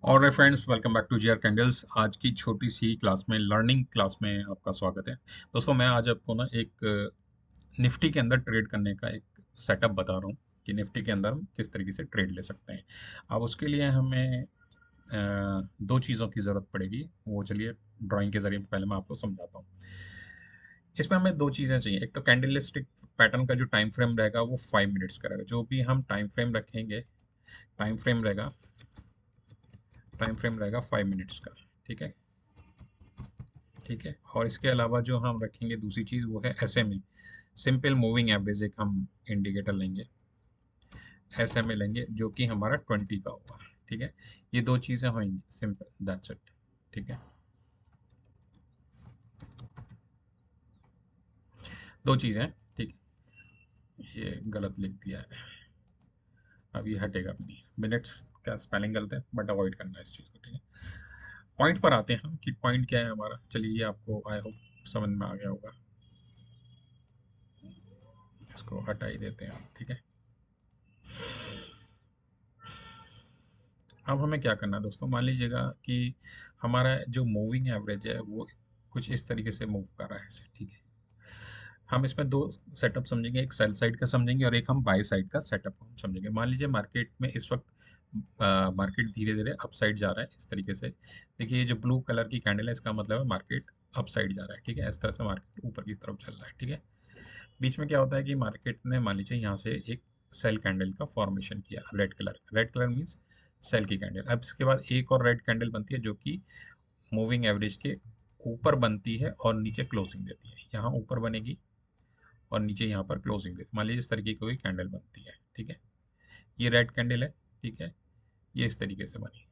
और friends, welcome back to GR candles. आज की छोटी सी क्लास में, लर्निंग क्लास में आपका स्वागत है। दोस्तों, मैं आज आपको ना एक निफ्टी के अंदर ट्रेड करने का एक सेटअप बता रहा हूँ कि निफ्टी के अंदर हम किस तरीके से ट्रेड ले सकते हैं। अब उसके लिए हमें दो चीज़ों की ज़रूरत पड़ेगी। वो चलिए ड्राइंग के ज़रिए पहले मैं आपको समझाता हूँ। इसमें हमें दो चीज़ें चाहिए। एक तो कैंडलस्टिक पैटर्न का जो टाइम फ्रेम रहेगा वो 5 मिनट्स का रहेगा। जो भी हम टाइम फ्रेम रखेंगे, टाइम फ्रेम रहेगा टाइम फ्रेम रहेगा 5 मिनट्स का। ठीक है। ठीक है। और इसके अलावा जो हम रखेंगे दूसरी चीज़ वो है एसएमए, सिंपल मूविंग एवरेज। एक हम इंडिकेटर लेंगे, एसएमए लेंगे, जो कि हमारा 20 का होगा। ठीक है। ये दो चीज़ें होंगी, सिंपल, दैट्स इट। ठीक है। दो चीज़ें हैं। ठीक है। ये गलत लिख दिया है, अब ये हटेगा भी नहीं। मिनट्स का स्पेलिंग गलत है, बट अवॉइड करना है इस चीज़ को। ठीक है। पॉइंट पर आते हैं हम कि पॉइंट क्या है हमारा। चलिए, ये आपको आई होप समझ में आ गया होगा। इसको हटा ही देते हैं हम। ठीक है। अब हमें क्या करना है दोस्तों, मान लीजिएगा कि हमारा जो मूविंग एवरेज है वो कुछ इस तरीके से मूव कर रहा है ऐसे। ठीक है। हम इसमें दो सेटअप समझेंगे, एक सेल साइड का समझेंगे और एक हम बाय साइड का सेटअप हम समझेंगे। मान लीजिए मार्केट में इस वक्त मार्केट धीरे धीरे अप साइड जा रहा है इस तरीके से। देखिए, ये जो ब्लू कलर की कैंडल है इसका मतलब है मार्केट अप साइड जा रहा है। ठीक है। इस तरह से मार्केट ऊपर की तरफ चल रहा है। ठीक है। बीच में क्या होता है कि मार्केट ने मान लीजिए यहाँ से एक सेल कैंडल का फॉर्मेशन किया, रेड कलर मीन्स सेल की कैंडल। अब इसके बाद एक और रेड कैंडल बनती है जो कि मूविंग एवरेज के ऊपर बनती है और नीचे क्लोजिंग देती है। यहाँ ऊपर बनेगी और नीचे यहाँ पर क्लोजिंग देती है। मान लीजिए इस तरीके की कोई कैंडल बनती है। ठीक है। ये रेड कैंडल है। ठीक है। ये इस तरीके से बनी।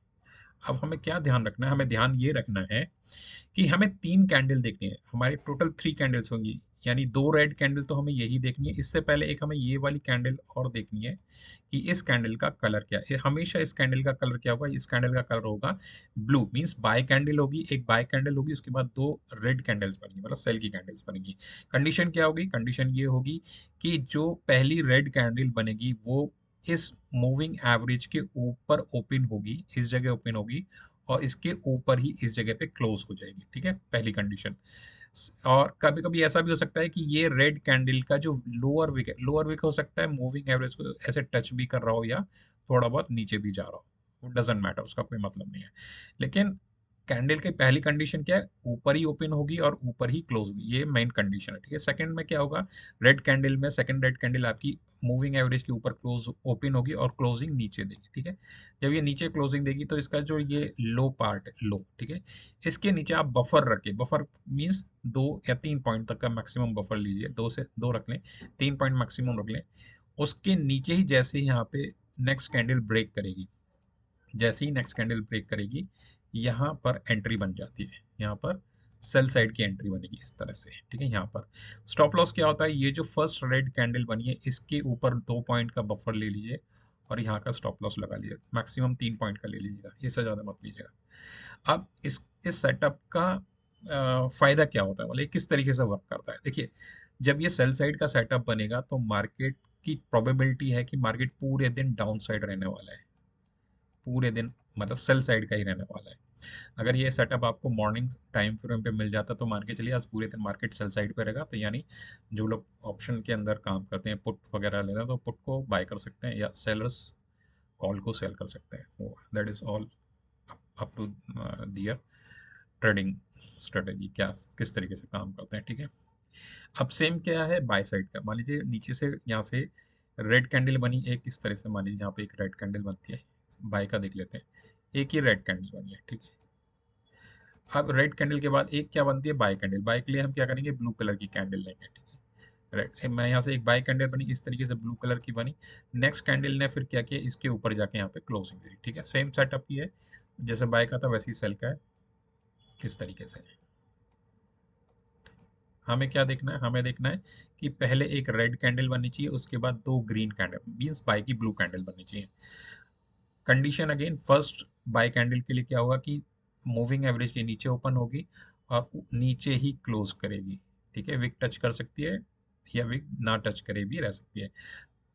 अब हमें क्या ध्यान रखना है, हमें ध्यान ये रखना है कि हमें 3 कैंडल देखनी है। हमारी टोटल 3 कैंडल्स होंगी, यानी 2 रेड कैंडल तो हमें यही देखनी है। इससे पहले एक हमें ये वाली कैंडल और देखनी है कि इस कैंडल का कलर क्या है। हमेशा इस कैंडल का कलर क्या होगा, इस कैंडल का कलर होगा ब्लू। मींस बाय कैंडल होगी, एक बाय कैंडल होगी, उसके बाद 2 रेड कैंडल्स बनेंगी, मतलब सेल की कैंडल्स बनेंगी। कंडीशन क्या होगी, कंडीशन ये होगी कि जो पहली रेड कैंडल बनेगी वो इस मूविंग एवरेज के ऊपर ओपन होगी, इस जगह ओपन होगी, और इसके ऊपर ही इस जगह पे क्लोज हो जाएगी। ठीक है, पहली कंडीशन। और कभी कभी ऐसा भी हो सकता है कि ये रेड कैंडल का जो लोअर विक हो सकता है, मूविंग एवरेज को ऐसे टच भी कर रहा हो या थोड़ा बहुत नीचे भी जा रहा हो, वो डजेंट मैटर, उसका कोई मतलब नहीं है। लेकिन कैंडल की पहली कंडीशन क्या है, ऊपर ही ओपन होगी और ऊपर ही क्लोज होगी, ये मेन कंडीशन है। ठीक है। सेकंड में क्या होगा, रेड कैंडल में सेकंड रेड कैंडल आपकी मूविंग एवरेज के ऊपर क्लोज ओपन होगी और क्लोजिंग नीचे देगी। ठीक है। जब ये नीचे क्लोजिंग देगी तो इसका जो ये लो पार्ट है, लो, ठीक है, इसके नीचे आप बफर रखें। बफर मीन्स 2 या 3 पॉइंट तक का मैक्सिमम बफर लीजिए, 2 से 2 रख लें, 3 पॉइंट मैक्सिमम रख लें। उसके नीचे ही जैसे ही यहाँ पे नेक्स्ट कैंडल ब्रेक करेगी, जैसे ही नेक्स्ट कैंडल ब्रेक करेगी, यहाँ पर एंट्री बन जाती है। यहाँ पर सेल साइड की एंट्री बनेगी इस तरह से। ठीक है। यहाँ पर स्टॉप लॉस क्या होता है, ये जो फर्स्ट रेड कैंडल बनी है इसके ऊपर 2 पॉइंट का बफर ले लीजिए और यहाँ का स्टॉप लॉस लगा लीजिए। मैक्सिमम 3 पॉइंट का ले लीजिएगा, इससे ज़्यादा मत लीजिएगा। अब इस सेटअप का फायदा क्या होता है, मतलब किस तरीके से वर्क करता है। देखिए, जब ये सेल साइड का सेटअप बनेगा तो मार्केट की प्रोबेबिलिटी है कि मार्केट पूरे दिन डाउन साइड रहने वाला है, पूरे दिन, मतलब सेल साइड का ही रहने वाला है। अगर ये सेटअप आपको मॉर्निंग टाइम फ्रेम पे मिल जाता तो मान के चलिए आज पूरे दिन मार्केट सेल साइड पे रहेगा। तो यानी जो लोग ऑप्शन के अंदर काम करते हैं, पुट वगैरह लेते हैं, तो पुट को बाय कर सकते हैं या सेलर्स कॉल को सेल कर सकते हैं। That is all up to their trading strategy, क्या किस तरीके से काम करते हैं। ठीक है। अब सेम क्या है बाय साइड का। मान लीजिए नीचे से यहाँ से रेड कैंडल बनी एक इस तरह से, मान लीजिए यहाँ पे एक रेड कैंडल बनती है, बाय का देख लेते हैं, एक ही रेड कैंडल बनी है। ठीक है। अब रेड कैंडल के बाद एक क्या बनती है, बाय कैंडल। बाय के लिए हम क्या करेंगे, ब्लू कलर की कैंडल लेंगे। ठीक है। रेड, मैं यहाँ से एक बाय कैंडल बनी इस तरीके से, ब्लू कलर की बनी। नेक्स्ट कैंडल ने फिर क्या किया, इसके ऊपर जाके यहाँ पे क्लोजिंग दी। ठीक है। सेम सेटअप ही है, जैसे बाय का था वैसे ही सेल का है। किस तरीके से हमें क्या देखना है, हमें देखना है कि पहले एक रेड कैंडल बननी चाहिए, उसके बाद 2 ग्रीन कैंडल, मीन्स बाय की ब्लू कैंडल बननी चाहिए। Condition again, first by candle के लिए क्या होगा कि मूविंग एवरेज के नीचे ओपन होगी और नीचे ही क्लोज करेगी। ठीक है। विक टच कर सकती है या विक ना टच करे भी रह सकती है।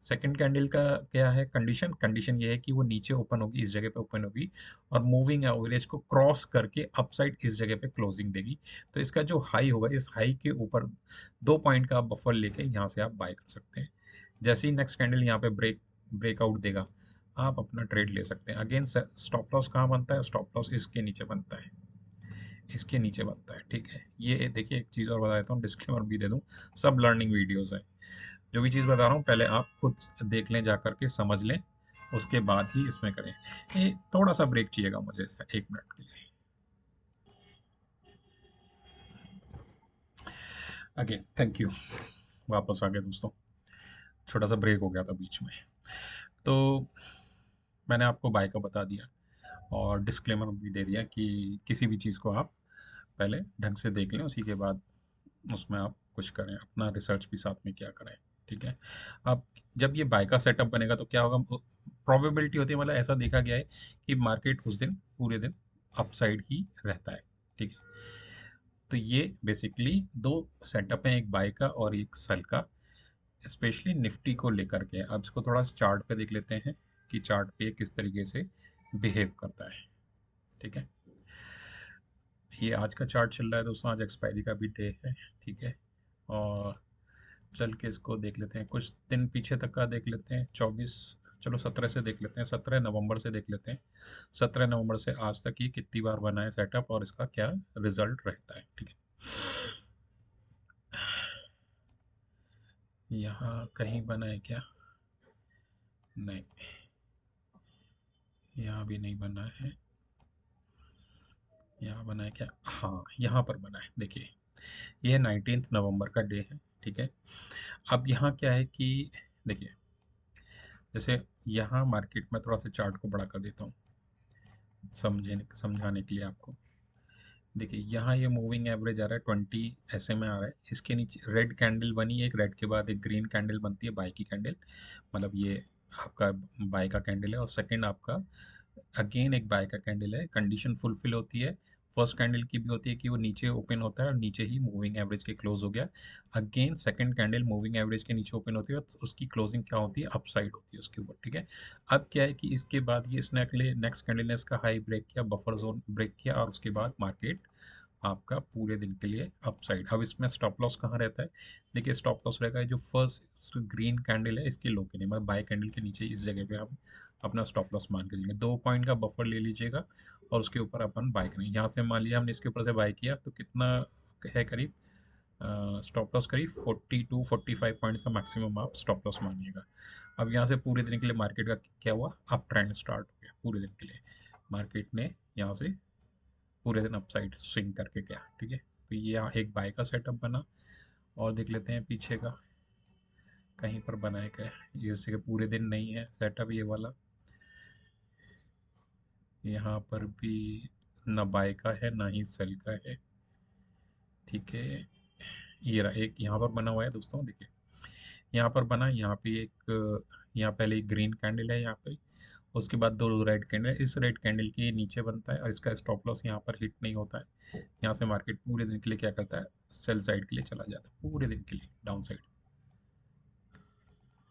सेकंड कैंडल का क्या है कंडीशन, कंडीशन ये है कि वो नीचे ओपन होगी, इस जगह पे ओपन होगी और मूविंग एवरेज को क्रॉस करके अपसाइड इस जगह पे क्लोजिंग देगी। तो इसका जो हाई होगा, इस हाई के ऊपर 2 पॉइंट का आप बफर लेके यहाँ से आप बाय कर सकते हैं। जैसे ही नेक्स्ट कैंडल यहाँ पे ब्रेकआउट देगा, आप अपना ट्रेड ले सकते हैं। अगेन स्टॉप लॉस कहाँ बनता है, स्टॉप लॉस इसके नीचे बनता है, इसके नीचे बनता है, ठीक है। ये देखिए, एक चीज़ और बता देता हूँ, डिस्क्लेमर भी दे दूँ, सब लर्निंग वीडियोस हैं। जो भी चीज़ बता रहा हूँ पहले आप खुद देख लें, जा करके समझ लें, उसके बाद ही इसमें करें। ये थोड़ा सा ब्रेक चाहिएगा मुझे 1 मिनट के लिए। अगेन थैंक यू, वापस आ गए दोस्तों, छोटा सा ब्रेक हो गया था बीच में। तो मैंने आपको बाय का बता दिया और डिस्क्लेमर भी दे दिया कि किसी भी चीज़ को आप पहले ढंग से देख लें, उसी के बाद उसमें आप कुछ करें, अपना रिसर्च भी साथ में क्या करें, ठीक है। अब जब ये बाय का सेटअप बनेगा तो क्या होगा, प्रोबेबिलिटी होती है, मतलब ऐसा देखा गया है कि मार्केट उस दिन पूरे दिन अपसाइड ही रहता है, ठीक है। तो ये बेसिकली दो सेटअप हैं, एक बाय का और एक सेल का, स्पेशली निफ्टी को लेकर के। अब इसको थोड़ा सा चार्ट पे देख लेते हैं कि चार्ट पे किस तरीके से बिहेव करता है, ठीक है। ये आज का चार्ट चल रहा है दोस्तों, आज एक्सपायरी का भी डे है, ठीक है। और चल के इसको देख लेते हैं, कुछ दिन पीछे तक का देख लेते हैं, 24, चलो 17 से देख लेते हैं, 17 नवंबर से देख लेते हैं। 17 नवंबर से आज तक ये कितनी बार बना है सेटअप और इसका क्या रिजल्ट रहता है, ठीक है। यहाँ कहीं बना है क्या, नहीं, यहाँ भी नहीं बना है। यहाँ बना है क्या, हाँ यहाँ पर बना है, देखिए ये 19 नवंबर का डे है, ठीक है। अब यहाँ क्या है कि देखिए, जैसे यहाँ मार्केट में थोड़ा सा चार्ट को बड़ा कर देता हूँ समझाने के लिए आपको। देखिए यहाँ ये मूविंग एवरेज आ रहा है 20 ऐसे में आ रहा है, इसके नीचे रेड कैंडल बनी है, एक रेड के बाद एक ग्रीन कैंडल बनती है, बाय की कैंडल, मतलब ये आपका बाय का कैंडल है। और सेकंड आपका अगेन एक बाय का कैंडल है, कंडीशन फुलफिल होती है। फर्स्ट कैंडल की भी होती है कि वो नीचे ओपन होता है और नीचे ही मूविंग एवरेज के क्लोज हो गया। Again second candle moving average के नीचे ओपन होती है और उसकी क्लोजिंग क्या होती है, अपसाइड होती है उसके ऊपर, ठीक है। अब क्या है कि इसके बाद ये इसने अगले नेक्स्ट कैंडल ने इसका हाई ब्रेक किया, बफर जोन ब्रेक किया और उसके बाद मार्केट आपका पूरे दिन के लिए अपसाइड। अब इसमें स्टॉप लॉस कहाँ रहता है, देखिए स्टॉप लॉस रहेगा जो फर्स्ट ग्रीन कैंडल है इसके लो के लिए, मतलब बाय कैंडल के नीचे इस जगह पे हम अपना स्टॉप लॉस मान के चलेंगे। 2 पॉइंट का बफर ले लीजिएगा और उसके ऊपर अपन बाय करेंगे। यहाँ से मान लिया हमने इसके ऊपर से बाय किया तो कितना है, करीब स्टॉप लॉस करीब 42-45 पॉइंट्स का मैक्सिमम आप स्टॉप लॉस मानिएगा। अब यहाँ से पूरे दिन के लिए मार्केट का क्या हुआ, अप ट्रेंड स्टार्ट हो गया पूरे दिन के लिए, मार्केट ने यहाँ से पूरे दिन अपसाइड स्विंग करके गया, ठीक है। तो ये यहाँ एक बाय का सेटअप बना और देख लेते हैं पीछे का कहीं पर बना है क्या, जैसे कि पूरे दिन नहीं है सेटअप ये वाला, यहाँ पर भी ना बाय का है ना ही सेल का है, ठीक है। ये रहा एक यहाँ पर बना हुआ है दोस्तों, देखिए यहाँ पर बना, यहाँ पे एक यहाँ पहले एक ग्रीन कैंडल है यहाँ पे, उसके बाद दो रेड कैंडल, इस रेड कैंडल के नीचे बनता है और इसका स्टॉप लॉस यहाँ पर हिट नहीं होता है। यहाँ से मार्केट पूरे दिन के लिए क्या करता है, सेल साइड के लिए चला जाता है, पूरे दिन के लिए डाउन साइड,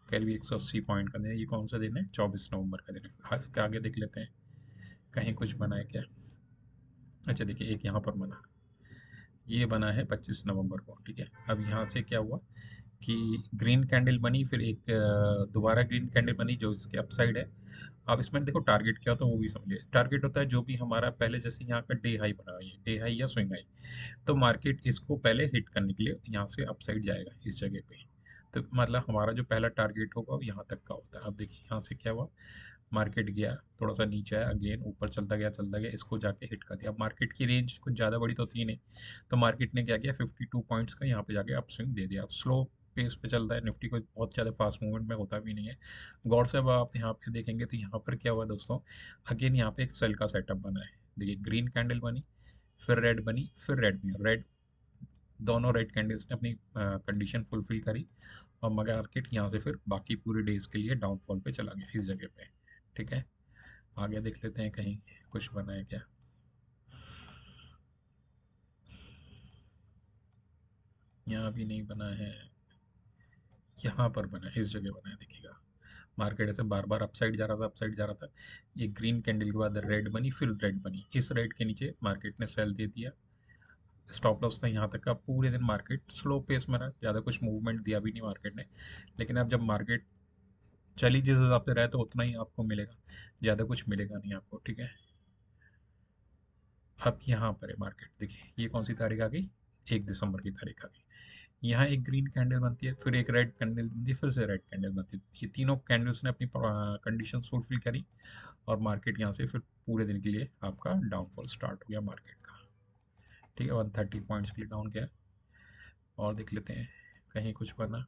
करीब 180 पॉइंट का दिन है। ये कौन सा दिन है, 24 नवंबर का दिन है। हाँ, इसके आगे देख लेते हैं कहीं कुछ बना है क्या। अच्छा देखिए एक यहाँ पर बना, ये बना है 25 नवंबर को, ठीक है। अब यहाँ से क्या हुआ कि ग्रीन कैंडल बनी, फिर एक दोबारा ग्रीन कैंडल बनी जो इसके अपसाइड है। अब इसमें देखो टारगेट क्या होता है वो भी समझिए, टारगेट होता है जो भी हमारा पहले जैसे यहाँ का डे हाई बना हुआ है, डे हाई या स्विंग हाई, तो मार्केट इसको पहले हिट करने के लिए यहाँ से अपसाइड जाएगा इस जगह पे। तो मतलब हमारा जो पहला टारगेट होगा वो यहाँ तक का होता है। अब देखिए यहाँ से क्या हुआ, मार्केट गया थोड़ा सा नीचे आया, अगेन ऊपर चलता गया, इसको जाके हिट कर दिया। अब मार्केट की रेंज कुछ ज़्यादा बड़ी तो थी नहीं, तो मार्केट ने क्या किया, 52 पॉइंट्स का यहाँ पे जाके अप स्विंग दे दिया। अब स्लो पेस पे चलता है निफ्टी, को बहुत ज़्यादा फास्ट मूवमेंट में होता भी नहीं है। गौर से अब आप यहाँ पे देखेंगे तो यहाँ पर क्या हुआ दोस्तों, अगेन यहाँ पे एक सेल का सेटअप बना है। देखिए ग्रीन कैंडल बनी, फिर रेड बनी, फिर रेड बनी, रेड दोनों रेड कैंडल्स ने अपनी कंडीशन फुलफिल करी और मार्केट यहाँ से फिर बाकी पूरे डेज के लिए डाउनफॉल पे चला गया इस जगह पे, ठीक है। आगे देख लेते हैं कहीं कुछ बना है क्या, यहाँ भी नहीं बना है, यहाँ पर बना है, इस जगह बना है, देखिएगा मार्केट ऐसे बार बार अपसाइड जा रहा था, अपसाइड जा रहा था। ये ग्रीन कैंडल के बाद रेड बनी, फिर रेड बनी, इस रेड के नीचे मार्केट ने सेल दे दिया। स्टॉप लॉस था यहाँ तक का। पूरे दिन मार्केट स्लो पेस में रहा, ज़्यादा कुछ मूवमेंट दिया भी नहीं मार्केट ने। लेकिन अब जब मार्केट चली जिस हिसाब से रहे तो उतना ही आपको मिलेगा, ज़्यादा कुछ मिलेगा नहीं आपको, ठीक है। अब यहाँ पर है मार्केट, देखिए ये कौन सी तारीख आ गई, 1 दिसंबर की तारीख आ गई। यहाँ एक ग्रीन कैंडल बनती है, फिर एक रेड कैंडल बनती है, फिर से रेड कैंडल बनती है। ये तीनों कैंडल्स ने अपनी कंडीशन फुलफिल करी, और मार्केट यहाँ से फिर पूरे दिन के लिए आपका डाउनफॉल स्टार्ट हो गया मार्केट का, ठीक है। 130 पॉइंट्स के लिए डाउन गया। और देख लेते हैं कहीं कुछ बना।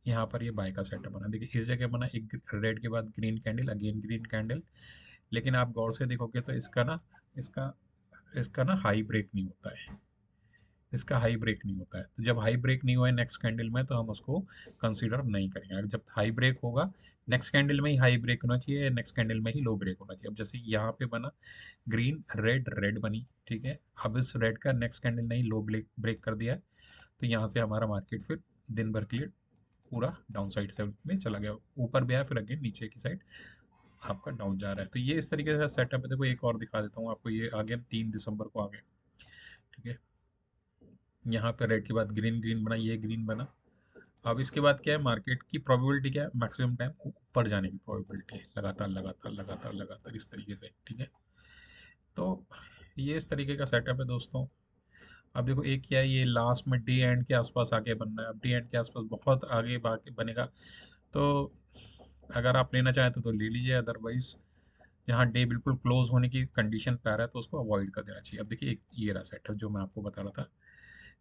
यहाँ पर ये बाय का सेटअप बना, देखिए इस जगह बना एक रेड के बाद green candle, again green candle. लेकिन आप गौर से देखोगे तो इसका इसका ना हाई ब्रेक नहीं होता है, इसका हाई ब्रेक नहीं होता है। तो जब हाई ब्रेक नहीं हुआ है नेक्स्ट कैंडल में, तो हम उसको कंसीडर नहीं करेंगे। अगर जब हाई ब्रेक होगा, नेक्स्ट कैंडल में ही हाई ब्रेक होना चाहिए, नेक्स्ट कैंडल में ही लो ब्रेक होना चाहिए। अब जैसे यहाँ पे बना ग्रीन रेड, रेड बनी, ठीक है। अब इस रेड का नेक्स्ट कैंडल ने ही लो ब्रेक ब्रेक कर दिया है, तो यहाँ से हमारा मार्केट फिर दिन भर के लिए पूरा डाउन साइड से में चला गया, ऊपर भी आया फिर अगेन नीचे की साइड आपका डाउन जा रहा है। तो ये इस तरीके से सेटअप है। देखो एक और दिखा देता हूँ आपको, ये आ गया 3 दिसंबर को आ गया, ठीक है। यहाँ पे रेड के बाद ग्रीन, ग्रीन बना, ये ग्रीन बना। अब इसके बाद क्या है, मार्केट की प्रोबेबिलिटी क्या है, मैक्सिमम टाइम ऊपर जाने की प्रोबेबिलिटी है, लगातार लगातार लगातार लगातार इस तरीके से, ठीक है। तो ये इस तरीके का सेटअप है दोस्तों। अब देखो एक क्या है, ये लास्ट में डे एंड के आसपास आके बनना है। अब डे एंड के आसपास बहुत आगे बनेगा, तो अगर आप लेना चाहें तो ले लीजिए, अदरवाइज जहाँ डे बिल्कुल क्लोज होने की कंडीशन पे आ रहा है तो उसको अवॉइड कर देना चाहिए। अब देखिए एक ये रहा सेटअप जो मैं आपको बता रहा था,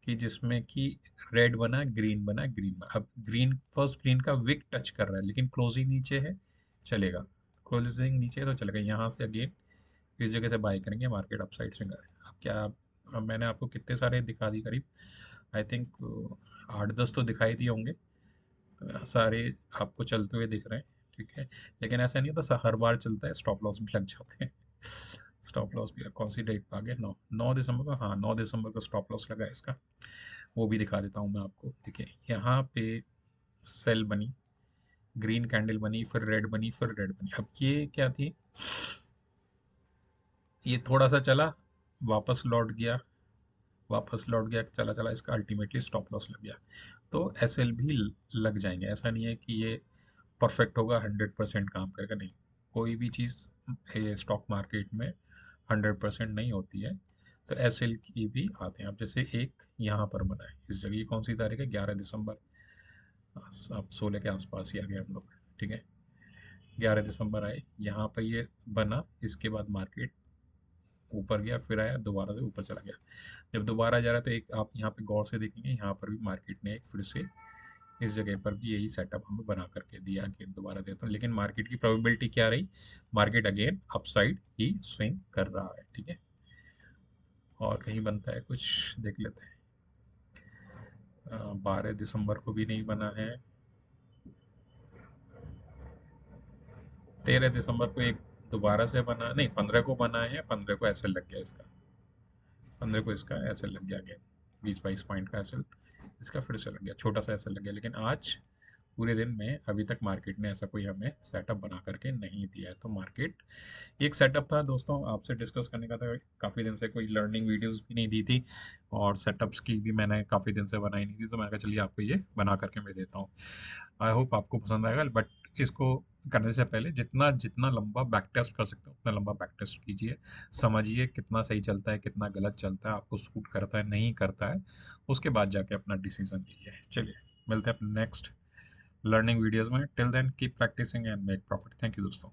कि जिसमें कि रेड बना, ग्रीन बना, ग्रीन बना। अब ग्रीन, फर्स्ट ग्रीन का विक टच कर रहा है, लेकिन क्लोजिंग नीचे है, चलेगा। क्लोजिंग नीचे है तो चलेगा। यहाँ से अगेन इस जगह से बाय करेंगे, मार्केट अपसाइड स्विंग है। अब क्या, अब मैंने आपको कितने सारे दिखा दी, करीब आई थिंक 8-10 तो दिखाई दिए होंगे, सारे आपको चलते हुए दिख रहे हैं, ठीक है। लेकिन ऐसा नहीं होता हर बार चलता है, स्टॉप लॉस भी लग जाते हैं। स्टॉप लॉस भी कौन सी डेट पे आ गया, 9 दिसंबर को, हाँ 9 दिसंबर को स्टॉप लॉस लगा है इसका, वो भी दिखा देता हूँ मैं आपको। देखिए यहाँ पे सेल बनी, ग्रीन कैंडल बनी, फिर रेड बनी, फिर रेड बनी। अब ये क्या थी, ये थोड़ा सा चला, वापस लौट गया, वापस लौट गया, चला चला, इसका अल्टीमेटली स्टॉप लॉस लग गया। तो एस एल भी लग जाएंगे, ऐसा नहीं है कि ये परफेक्ट होगा, 100% काम करेगा, नहीं। कोई भी चीज़ स्टॉक मार्केट में 100% नहीं होती है। तो एस एल की भी आते हैं। अब जैसे एक यहाँ पर बना है, इस जगह कौन सी तारीख है, 11 दिसंबर, अब 16 के आसपास ही आ गए हम लोग, ठीक है। 11 दिसंबर आए, यहाँ पर ये बना, इसके बाद मार्केट ऊपर गया, फिर आया, दोबारा से ऊपर चला गया। जब दोबारा जा रहा है तो एक आप यहाँ पे गौर से देखेंगे, यहाँ पर भी मार्केट ने एक फिर से इस जगह पर भी यही सेटअप हमें बना करके दिया, अगेन दोबारा देता हूँ। लेकिन मार्केट की प्रोबेबिलिटी क्या रही, मार्केट अगेन अपसाइड ही स्विंग कर रहा है, ठीक है। और कहीं बनता है कुछ, देख लेते हैं। 12 दिसंबर को भी नहीं बना है। 13 दिसंबर को एक दोबारा से बना, नहीं 15 को बना है, 15 को ऐसे लग गया इसका, 15 को इसका ऐसे लग गया अगेन, 20-22 पॉइंट का ऐसे इसका फिर से लग गया, छोटा सा ऐसे लग गया। लेकिन आज पूरे दिन में अभी तक मार्केट ने ऐसा कोई हमें सेटअप बना करके नहीं दिया है। तो मार्केट, एक सेटअप था दोस्तों, आपसे डिस्कस करने का था। काफ़ी दिन से कोई लर्निंग वीडियोस भी नहीं दी थी, और सेटअप्स की भी मैंने काफ़ी दिन से बनाई नहीं थी, तो मैंने कहा चलिए आपको ये बना करके मैं देता हूँ। आई होप आपको पसंद आएगा, बट इसको करने से पहले जितना जितना लंबा बैक टेस्ट कर सकते हो उतना लंबा बैक टेस्ट कीजिए, समझिए कितना सही चलता है, कितना गलत चलता है, आपको सूट करता है नहीं करता है, उसके बाद जाके अपना डिसीजन लीजिए। चलिए मिलते हैं अपने नेक्स्ट लर्निंग वीडियोस में। Till then keep practicing and make profit. Thank you दोस्तों।